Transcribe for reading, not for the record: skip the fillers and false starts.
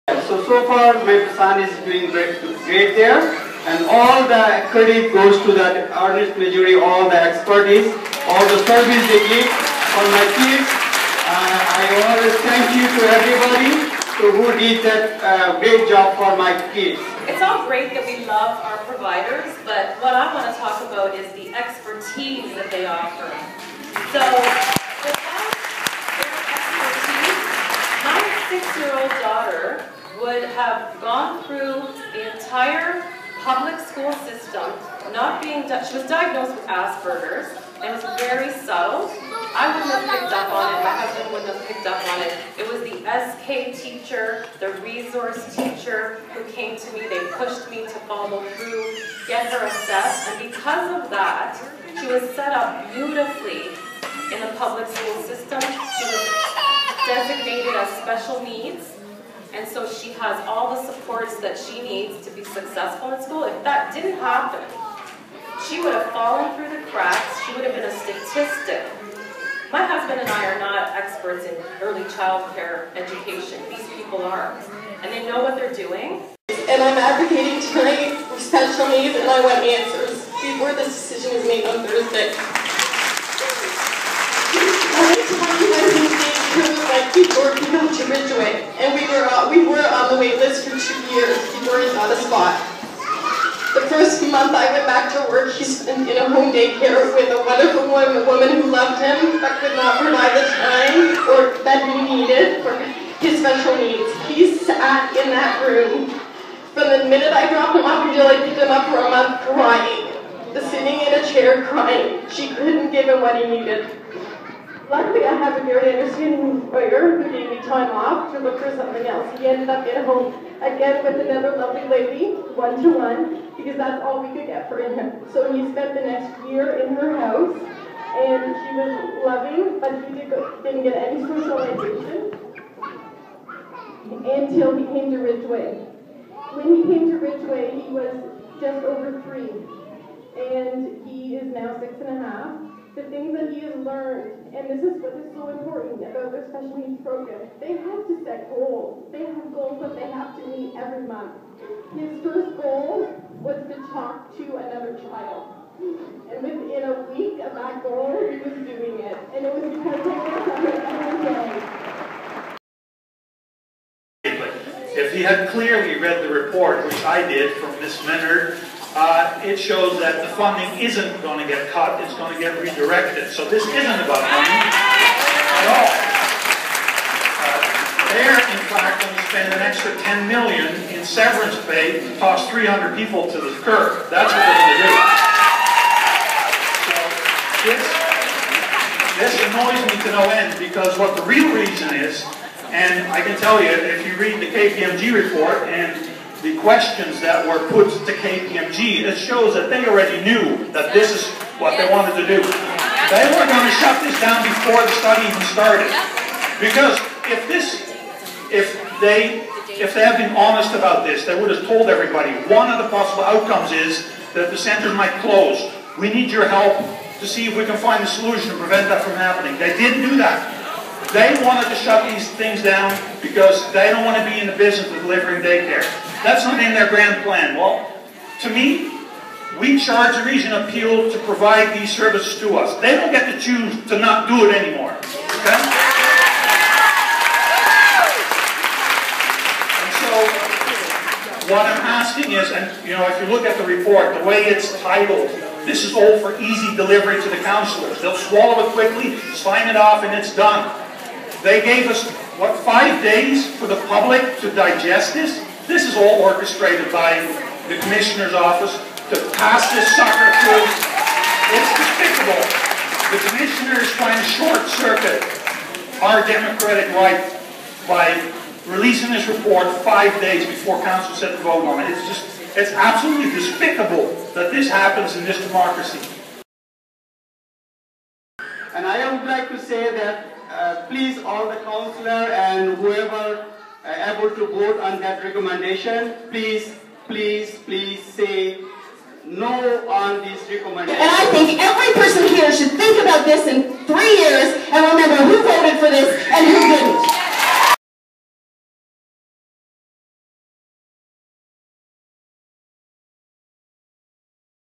So far my son is doing great there, and all the credit goes to the earnest majority, all the expertise, all the service they give for my kids. I always thank you to everybody who did that great job for my kids. It's all great that we love our providers, but what I want to talk about is the expertise that they offer. So, without their expertise, my 6-year-old daughter would have gone through the entire public school system, she was diagnosed with Asperger's, and it was very subtle. I wouldn't have picked up on it, my husband wouldn't have picked up on it. It was the SK teacher, the resource teacher who came to me, they pushed me to follow through, get her assessed, and because of that, she was set up beautifully in the public school system. She was designated as special needs, and so she has all the supports that she needs to be successful in school. If that didn't happen, she would have fallen through the cracks, she would have been a statistic. My husband and I are not experts in early child care education. These people are, and they know what they're doing. And I'm advocating tonight for special needs, and I want answers before this decision is made on Thursday. I like to tell you guys these days because of like before we got to Ridgeway, and we were on the wait list for 2 years before he got a spot. The first month I went back to work, he spent in a home daycare with a wonderful woman who loved him but could not provide the time or that he needed for his special needs. He sat in that room from the minute I dropped him off until I picked him up for a month crying. Sitting in a chair crying. She couldn't give him what he needed. Luckily, I have a very understanding employer who gave me time off to look for something else. He ended up at home again with another lovely lady, one-to-one, because that's all we could get for him. So he spent the next year in her house, and she was loving, but he didn't get any socialization until he came to Ridgeway. When he came to Ridgeway, he was just over 3, and he is now 6.5. The things that he has learned, and this is what is so important about their special needs program, they have to set goals. They have goals that they have to meet every month. His first goal was to talk to another child. And within a week of that goal, he was doing it. And it was because they were coming every day. If he had clearly read the report, which I did from Ms. Menard, it shows that the funding isn't going to get cut, it's going to get redirected. So this isn't about money at all. They're, in fact, going to spend an extra $10 million in severance pay to toss 300 people to the curb. That's what they're going to do. So this annoys me to no end, because what the real reason is, and I can tell you, if you read the KPMG report and the questions that were put to KPMG, it shows that they already knew that this is what they wanted to do. They were going to shut this down before the study even started. Because if they had been honest about this, they would have told everybody, one of the possible outcomes is that the centers might close. We need your help to see if we can find a solution to prevent that from happening. They didn't do that. They wanted to shut these things down because they don't want to be in the business of delivering daycare. That's not in their grand plan. Well, to me, we charge the region appeal to provide these services to us. They don't get to choose to not do it anymore. Okay? And so, what I'm asking is, and you know, if you look at the report, the way it's titled, this is all for easy delivery to the councillors. They'll swallow it quickly, sign it off, and it's done. They gave us, what, 5 days for the public to digest this? This is all orchestrated by the Commissioner's office to pass this sucker through. It's despicable. The Commissioner is trying to short-circuit our democratic right by releasing this report 5 days before Council set to vote on it. It's absolutely despicable that this happens in this democracy. And I would like to say that please all the councillor and whoever able to vote on that recommendation, please say no on this recommendation. And I think every person here should think about this in 3 years, and when